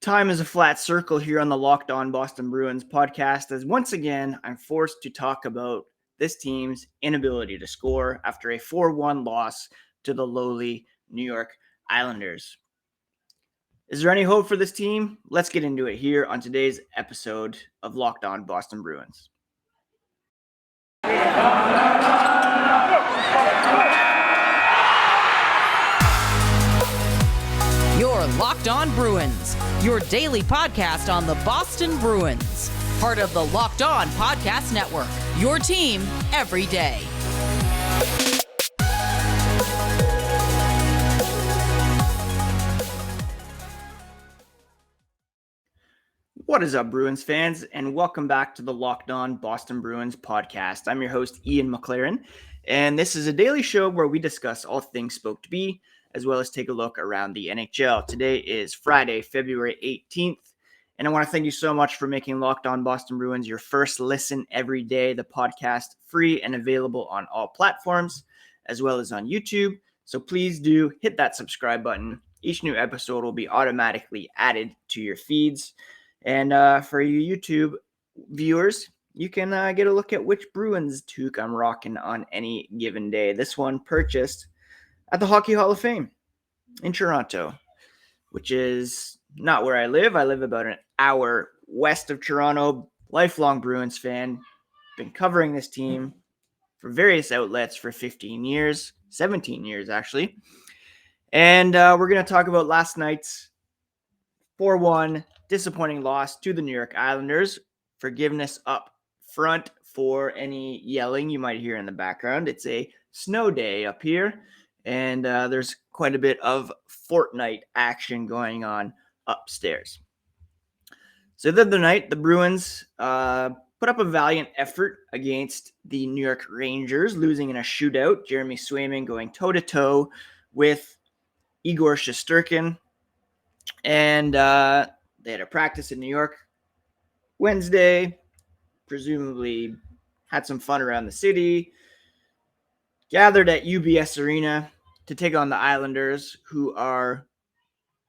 Time is a flat circle here on the Locked On Boston Bruins podcast, as once again I'm forced to talk about this team's inability to score after a 4-1 loss to the lowly New York Islanders. Is there any hope for this team? Let's get into it here on today's episode of Locked On Boston Bruins. You're Locked On Bruins, your daily podcast on the Boston Bruins. Part of the Locked On Podcast Network, your team every day. What is up, Bruins fans, and welcome back to the Locked On Boston Bruins podcast. I'm your host, Ian McLaren, and this is a daily show where we discuss all things spoke to be, as well as take a look around the NHL. Today is Friday, February 18th, and I want to thank you so much for making Locked On Boston Bruins your first listen every day. The podcast free and available on all platforms, as well as on YouTube. So please do hit that subscribe button. Each new episode will be automatically added to your feeds. And for you YouTube viewers, you can get a look at which Bruins toque I'm rocking on any given day. This one purchased at the Hockey Hall of Fame in Toronto, which is not where I live. I live about an hour west of Toronto. Lifelong Bruins fan. Been covering this team for various outlets for 15 years, 17 years actually. And we're going to talk about last night's 4-1 disappointing loss to the New York Islanders. Forgiveness up front for any yelling you might hear in the background. It's a snow day up here, and there's quite a bit of Fortnite action going on upstairs. So the other night, the Bruins put up a valiant effort against the New York Rangers, losing in a shootout. Jeremy Swayman going toe-to-toe with Igor Shesterkin. And they had a practice in New York Wednesday, presumably had some fun around the city, gathered at UBS Arena to take on the Islanders, who are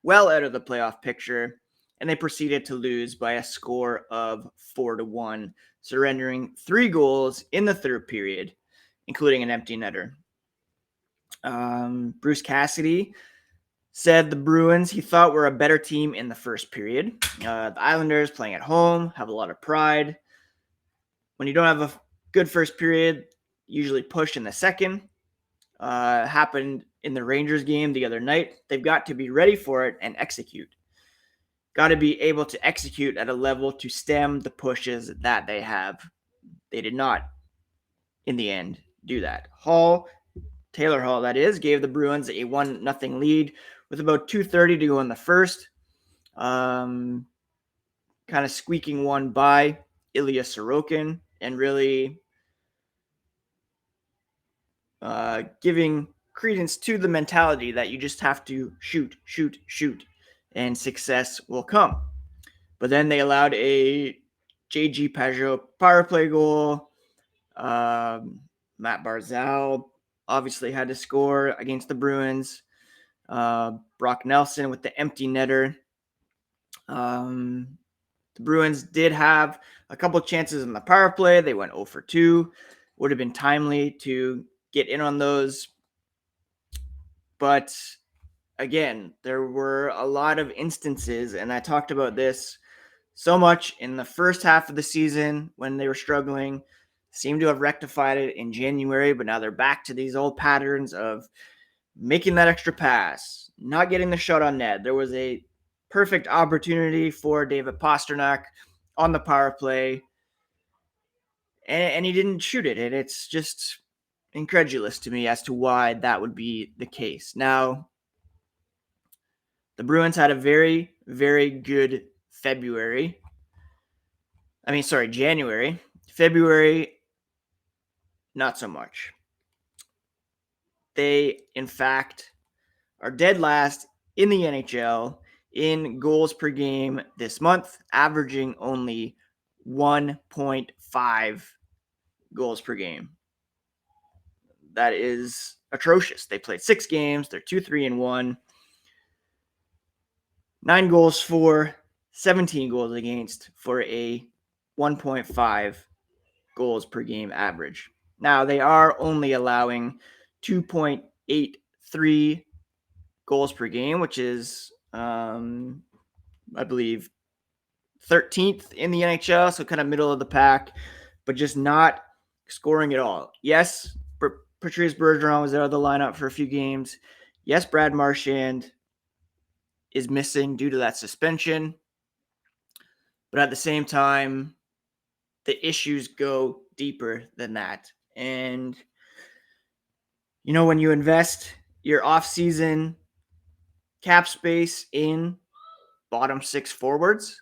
well out of the playoff picture, and they proceeded to lose by a score of 4-1, surrendering 3 goals in the third period, including an empty netter. Bruce Cassidy said the Bruins, he thought, were a better team in the first period. The Islanders, playing at home, have a lot of pride. When you don't have a good first period, usually push in the second. Happened in the Rangers game the other night. They've got to be ready for it and execute. Got to be able to execute at a level to stem the pushes that they have. They did not, in the end, do that. Taylor Hall, that is, gave the Bruins a 1-0 lead with about 2:30 to go in the first. Kind of squeaking one by Ilya Sorokin and really giving credence to the mentality that you just have to shoot, and success will come. But then they allowed a J.G. Pageau power play goal. Matt Barzal obviously had to score against the Bruins. Brock Nelson with the empty netter. The Bruins did have a couple chances in the power play. They went 0 for 2. Would have been timely to get in on those. But again, there were a lot of instances, and I talked about this so much in the first half of the season when they were struggling. Seemed to have rectified it in January, but now they're back to these old patterns of making that extra pass, not getting the shot on net. There was a perfect opportunity for David Pastrnak on the power play, and he didn't shoot it. And it's just incredulous to me as to why that would be the case. Now, the Bruins had a very, very good January. February, not so much. They, in fact, are dead last in the NHL in goals per game this month, averaging only 1.5 goals per game. That is atrocious. They played 6 games. They're 2-3-1. 9 goals for 17 goals against for a 1.5 goals per game average. Now, they are only allowing 2.83 goals per game, which is, I believe, 13th in the NHL, so kind of middle of the pack, but just not scoring at all. Yes, Patrice Bergeron was out of the lineup for a few games. Yes, Brad Marchand is missing due to that suspension. But at the same time, the issues go deeper than that. And, when you invest your offseason cap space in bottom six forwards,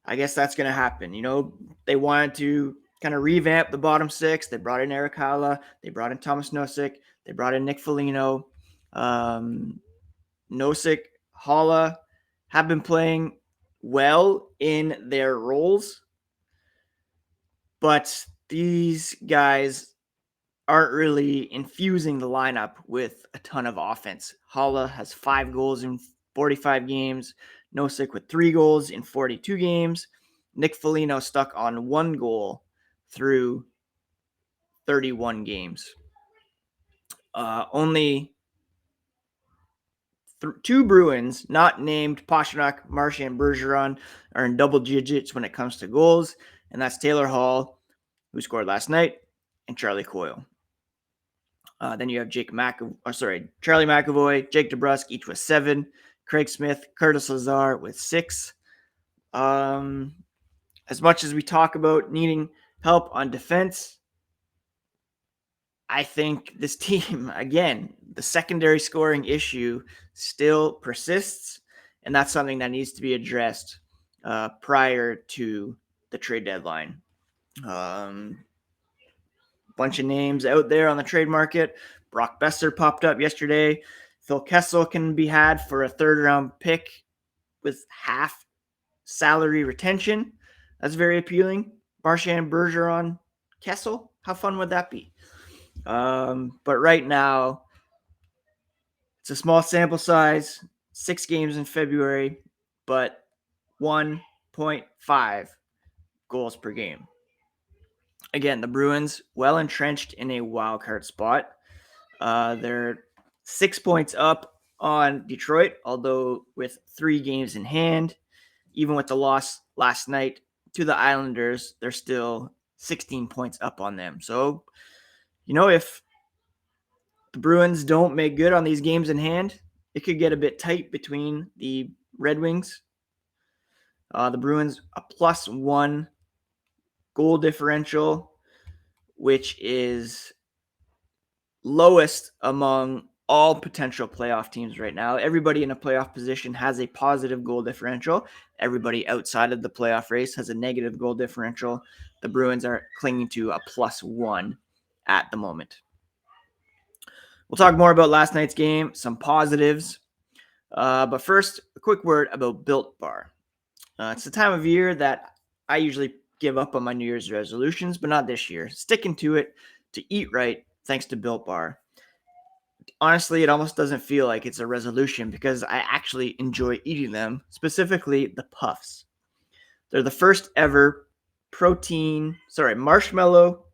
I guess that's going to happen. They wanted to kind of revamp the bottom six. They brought in Eric Haula. They brought in Thomas Nosek. They brought in Nick Foligno. Nosek, Haula have been playing well in their roles, but these guys aren't really infusing the lineup with a ton of offense. Haula has 5 goals in 45 games. Nosek with 3 goals in 42 games. Nick Foligno stuck on 1 goal through 31 games. Only 2 Bruins, not named Pastrnak, Marchand, Bergeron, are in double digits when it comes to goals, and that's Taylor Hall, who scored last night, and Charlie Coyle. Then you have Charlie McAvoy, Jake DeBrusk, each with 7. Craig Smith, Curtis Lazar with 6. As much as we talk about needing help on defense, I think this team, again, the secondary scoring issue still persists, and that's something that needs to be addressed prior to the trade deadline. Bunch of names out there on the trade market. Brock Besser popped up yesterday. Phil Kessel can be had for a 3rd-round pick with half salary retention. That's very appealing. Marchand, Bergeron, Kessel. How fun would that be? But right now, it's a small sample size, 6 games in February, but 1.5 goals per game. Again, the Bruins well entrenched in a wild card spot. They're 6 points up on Detroit, although with 3 games in hand. Even with the loss last night to the Islanders, they're still 16 points up on them. So, if the Bruins don't make good on these games in hand, it could get a bit tight between the Red Wings. The Bruins, a +1 goal differential, which is lowest among all potential playoff teams right now. Everybody in a playoff position has a positive goal differential. Everybody outside of the playoff race has a negative goal differential. The Bruins are clinging to a +1 at the moment. We'll talk more about last night's game, some positives. But first, a quick word about Built Bar. It's the time of year that I usually give up on my New Year's resolutions, but not this year. Sticking to it to eat right thanks to Built Bar. Honestly, it almost doesn't feel like it's a resolution because I actually enjoy eating them, specifically the puffs. They're the first ever marshmallow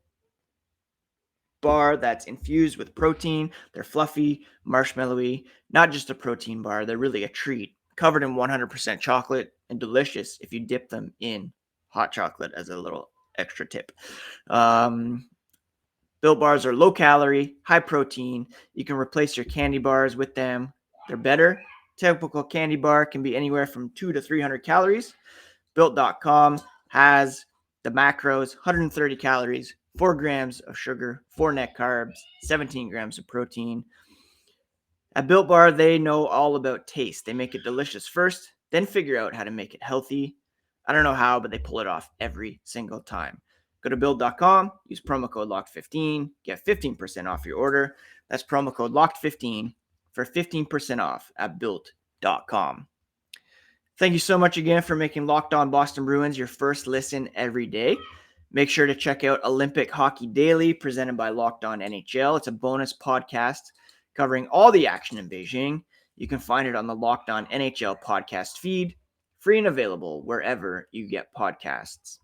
bar that's infused with protein. They're fluffy, marshmallowy, not just a protein bar. They're really a treat, covered in 100% chocolate and delicious if you dip them in hot chocolate as a little extra tip. Built Bars are low calorie, high protein. You can replace your candy bars with them. They're better. Typical candy bar can be anywhere from 200 to 300 calories. Built.com has the macros: 130 calories, 4 grams of sugar, 4 net carbs, 17 grams of protein. At Built Bar, they know all about taste. They make it delicious first, then figure out how to make it healthy. I don't know how, but they pull it off every single time. Go to Built.com, use promo code LOCKED15, get 15% off your order. That's promo code LOCKED15 for 15% off at Built.com. Thank you so much again for making Locked On Boston Bruins your first listen every day. Make sure to check out Olympic Hockey Daily, presented by Locked On NHL. It's a bonus podcast covering all the action in Beijing. You can find it on the Locked On NHL podcast feed free and available wherever you get podcasts.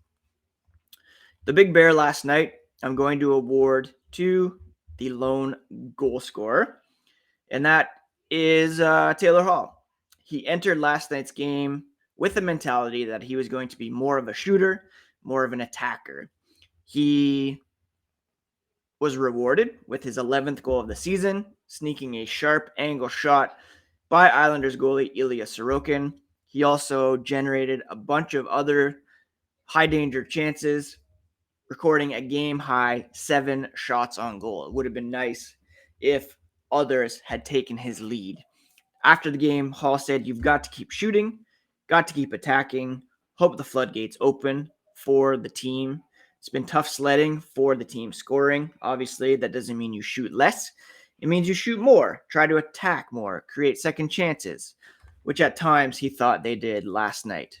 The Big Bear last night, I'm going to award to the lone goal scorer, and that is Taylor Hall. He entered last night's game with the mentality that he was going to be more of a shooter, more of an attacker. He was rewarded with his 11th goal of the season, sneaking a sharp angle shot by Islanders goalie Ilya Sorokin. He also generated a bunch of other high danger chances, recording a game high 7 shots on goal. It would have been nice if others had taken his lead. After the game, Hall said, "You've got to keep shooting, got to keep attacking, hope the floodgates open for the team." It's been tough sledding for the team scoring. Obviously, that doesn't mean you shoot less. It means you shoot more, try to attack more, create second chances, which at times he thought they did last night.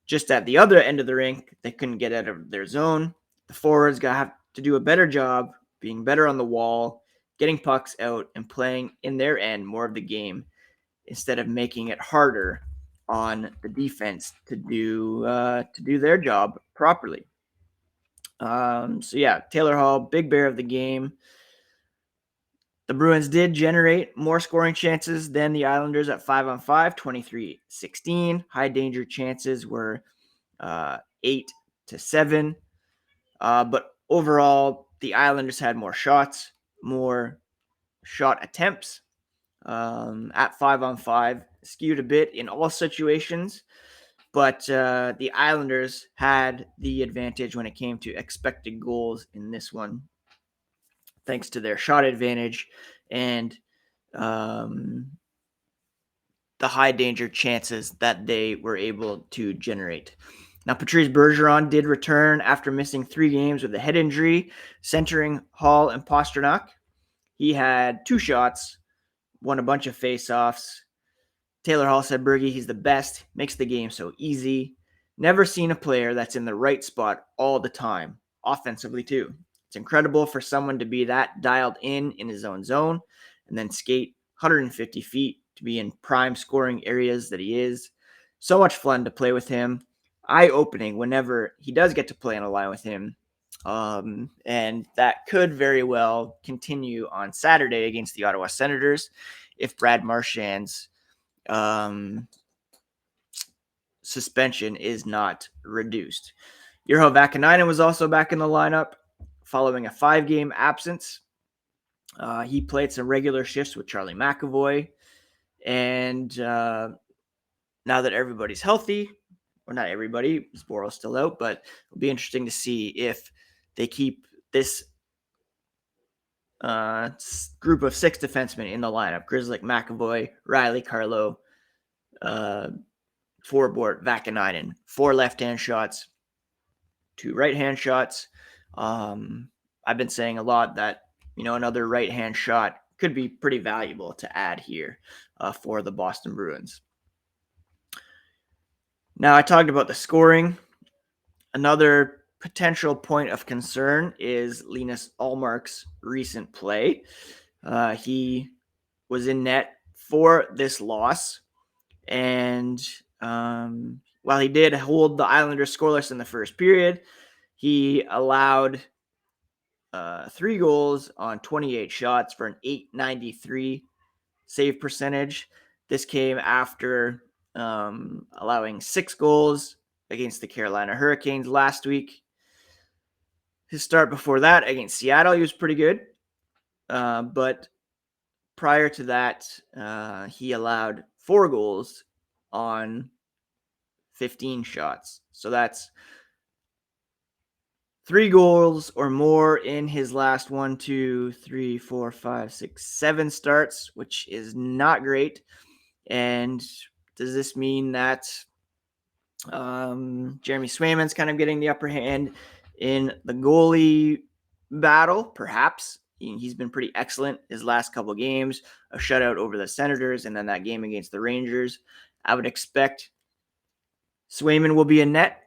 Just at the other end of the rink, they couldn't get out of their zone. The forwards got to have to do a better job, being better on the wall, getting pucks out, and playing in their end more of the game instead of making it harder on the defense to do their job properly. Taylor Hall, Big Bear of the game. The Bruins did generate more scoring chances than the Islanders at 5-on-5, 23-16. High danger chances were 8-7. But overall, the Islanders had more shots, more shot attempts at 5-on-5. Skewed a bit in all situations. But the Islanders had the advantage when it came to expected goals in this one, thanks to their shot advantage and the high danger chances that they were able to generate. Now, Patrice Bergeron did return after missing 3 games with a head injury, centering Hall and Pastrnak. He had 2 shots, won a bunch of faceoffs. Taylor Hall said, "Bergie, he's the best, makes the game so easy. Never seen a player that's in the right spot all the time, offensively too. It's incredible for someone to be that dialed in his own zone and then skate 150 feet to be in prime scoring areas that he is. So much fun to play with him. Eye-opening whenever he does get to play on a line with him." And that could very well continue on Saturday against the Ottawa Senators if Brad Marchand's suspension is not reduced. Urho Vakanainen was also back in the lineup following a 5-game absence. He played some regular shifts with Charlie McAvoy. And now that everybody's healthy, or not everybody, Zboril's still out, but it'll be interesting to see if they keep this group of 6 defensemen in the lineup. Grzelcyk, McAvoy, Riley, Carlo, Forbort, Vakanainen. 4 left-hand shots, 2 right-hand shots. I've been saying a lot that, another right-hand shot could be pretty valuable to add here for the Boston Bruins. Now, I talked about the scoring. Another potential point of concern is Linus Ullmark's recent play. He was in net for this loss, and while he did hold the Islanders scoreless in the first period, he allowed 3 goals on 28 shots for an .893 save percentage. This came after allowing 6 goals against the Carolina Hurricanes last week. His start before that against Seattle, he was pretty good. But prior to that, he allowed 4 goals on 15 shots. So that's 3 goals or more in his last 1, 2, 3, 4, 5, 6, 7 starts, which is not great. And does this mean that Jeremy Swayman's kind of getting the upper hand in the goalie battle? Perhaps. He's been pretty excellent his last couple games, a shutout over the Senators, and then that game against the Rangers. I would expect Swayman will be in net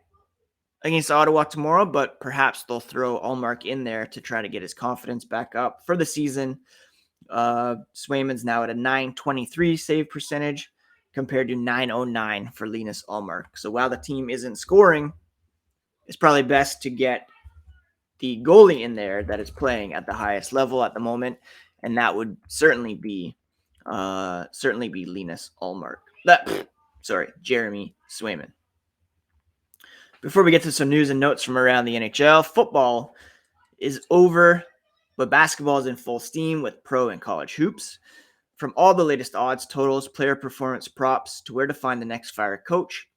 against Ottawa tomorrow, but perhaps they'll throw Ullmark in there to try to get his confidence back up for the season. Swayman's now at a .923 save percentage, compared to 909 for Linus Ullmark. So while the team isn't scoring, it's probably best to get the goalie in there that is playing at the highest level at the moment, and that would certainly be Linus Ullmark. Jeremy Swayman. Before we get to some news and notes from around the NHL, football is over, but basketball is in full steam with pro and college hoops. From all the latest odds, totals, player performance props, to where to find the next fire coach,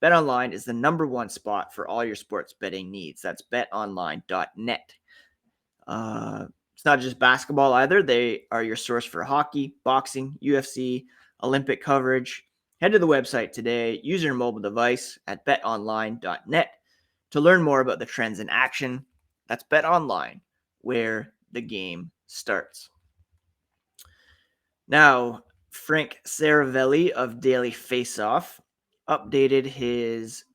BetOnline is the number one spot for all your sports betting needs. That's betonline.net. It's not just basketball either. They are your source for hockey, boxing, UFC, Olympic coverage. Head to the website today. Use your mobile device at betonline.net to learn more about the trends in action. That's BetOnline, where the game starts. Now, Frank Saravelli of Daily Faceoff updated his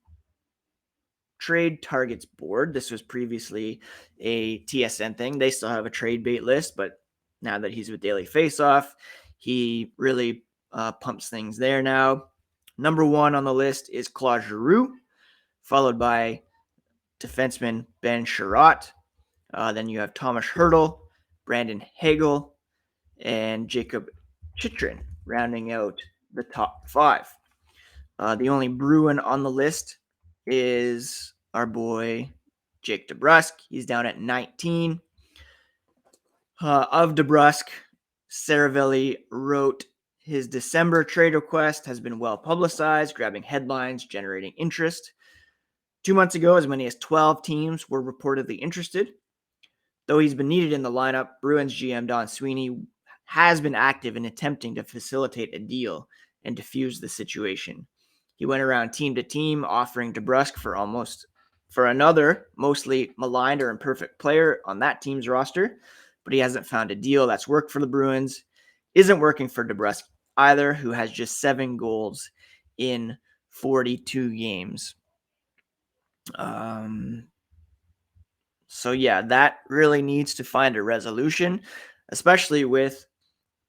trade targets board. This was previously a TSN thing. They still have a trade bait list, but now that he's with Daily Faceoff, he really pumps things there now. Number one on the list is Claude Giroux, followed by defenseman Ben Sherratt. Then you have Thomas Hertl, Brandon Hagel, and Jacob Chychrun rounding out the top five. The only Bruin on the list is our boy Jake DeBrusk. He's down at 19. Of DeBrusk, Saravelli wrote, his December trade request has been well publicized, grabbing headlines, generating interest. 2 months ago, as many as 12 teams were reportedly interested. Though he's been needed in the lineup, Bruins GM Don Sweeney has been active in attempting to facilitate a deal and diffuse the situation. He went around team to team offering DeBrusk for another mostly maligned or imperfect player on that team's roster, but he hasn't found a deal that's worked for the Bruins. Isn't working for DeBrusk either, who has just 7 goals in 42 games. So yeah, that really needs to find a resolution, especially with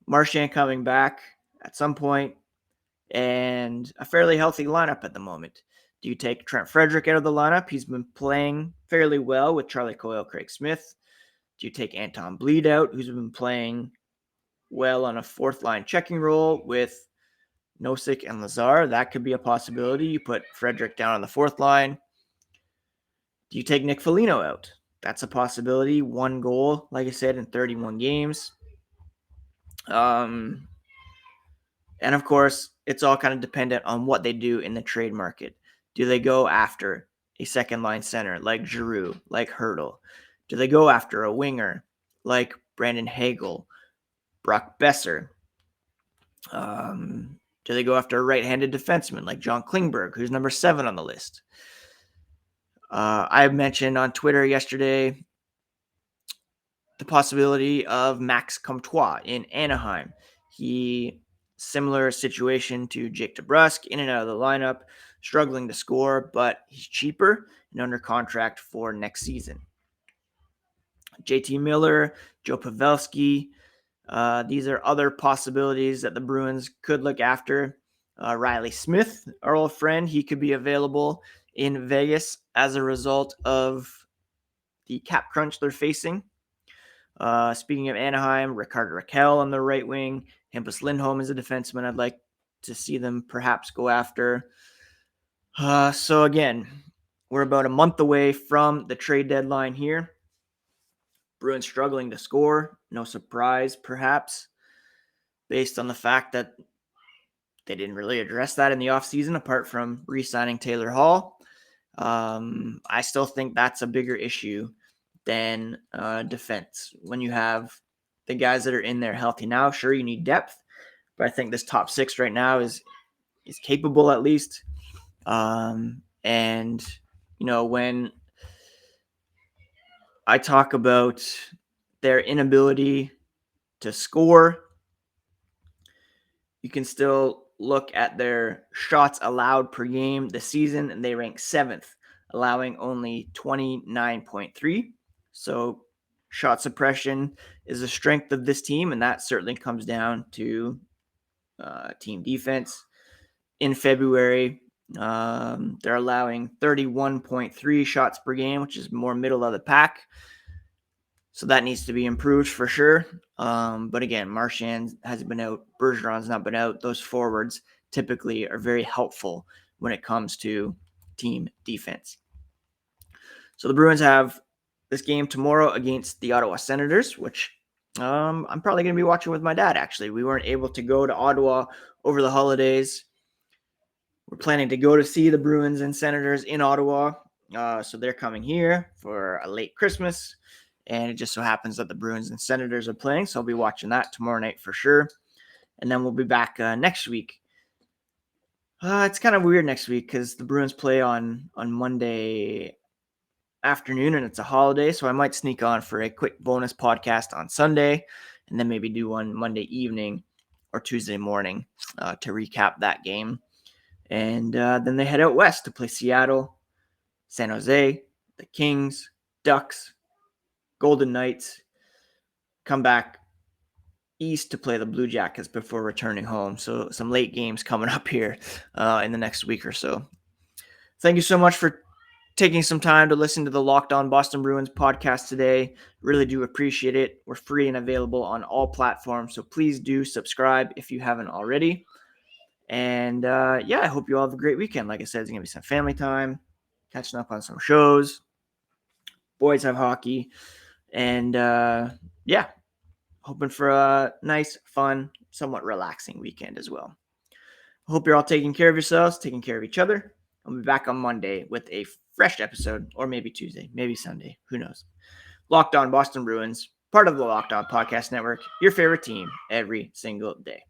Marchand coming back at some point and a fairly healthy lineup at the moment. Do you take Trent Frederick out of the lineup? He's been playing fairly well with Charlie Coyle, Craig Smith. Do you take Anton Bleed out, who's been playing well on a fourth line checking role with Nosek and Lazar? That could be a possibility. You put Frederick down on the fourth line. Do you take Nick Foligno out? That's a possibility. 1 goal, like I said, in 31 games. And of course, it's all kind of dependent on what they do in the trade market. Do they go after a second line center like Giroux, like Hertl? Do they go after a winger like Brandon Hagel, Brock Besser? Do they go after a right-handed defenseman like John Klingberg, who's number 7 on the list? I mentioned on Twitter yesterday the possibility of Max Comtois in Anaheim. Similar situation to Jake DeBrusk, in and out of the lineup, struggling to score, but he's cheaper and under contract for next season. JT Miller, Joe Pavelski, these are other possibilities that the Bruins could look after. Riley Smith, our old friend, he could be available in Vegas as a result of the cap crunch they're facing. Speaking of Anaheim, Rickard Rakell on the right wing, Hampus Lindholm is a defenseman I'd like to see them perhaps go after. So again, we're about a month away from the trade deadline here. Bruins struggling to score, no surprise perhaps, based on the fact that they didn't really address that in the offseason apart from re-signing Taylor Hall. I still think that's a bigger issue than defense. When you have the guys that are in there healthy now, sure, you need depth, but I think this top 6 right now is capable at least. And, you know, when I talk about their inability to score, you can still look at their shots allowed per game this season, and they rank 7th, allowing only 29.3. So shot suppression is a strength of this team, and that certainly comes down to team defense. in February. They're allowing 31.3 shots per game, which is more middle of the pack. So that needs to be improved for sure. But again, Marchand hasn't been out. Bergeron's not been out. Those forwards typically are very helpful when it comes to team defense. So the Bruins have this game tomorrow against the Ottawa Senators, which I'm probably going to be watching with my dad, actually. We weren't able to go to Ottawa over the holidays. We're planning to go to see the Bruins and Senators in Ottawa. So they're coming here for a late Christmas. And it just so happens that the Bruins and Senators are playing. So I'll be watching that tomorrow night for sure. And then we'll be back next week. It's kind of weird next week because the Bruins play on Monday afternoon and it's a holiday. So I might sneak on for a quick bonus podcast on Sunday and then maybe do one Monday evening or Tuesday morning to recap that game. And then they head out west to play Seattle, San Jose, the Kings, Ducks, Golden Knights, come back east to play the Blue Jackets before returning home. So some late games coming up here in the next week or so. Thank you so much for taking some time to listen to the Locked On Boston Bruins podcast today. Really do appreciate it. We're free and available on all platforms. So please do subscribe if you haven't already. And I hope you all have a great weekend. Like I said, it's going to be some family time, catching up on some shows. Boys have hockey. And hoping for a nice, fun, somewhat relaxing weekend as well. I hope you're all taking care of yourselves, taking care of each other. I'll be back on Monday with a fresh episode, or maybe Tuesday, maybe Sunday. Who knows? Locked On Boston Bruins, part of the Locked On Podcast Network, your favorite team every single day.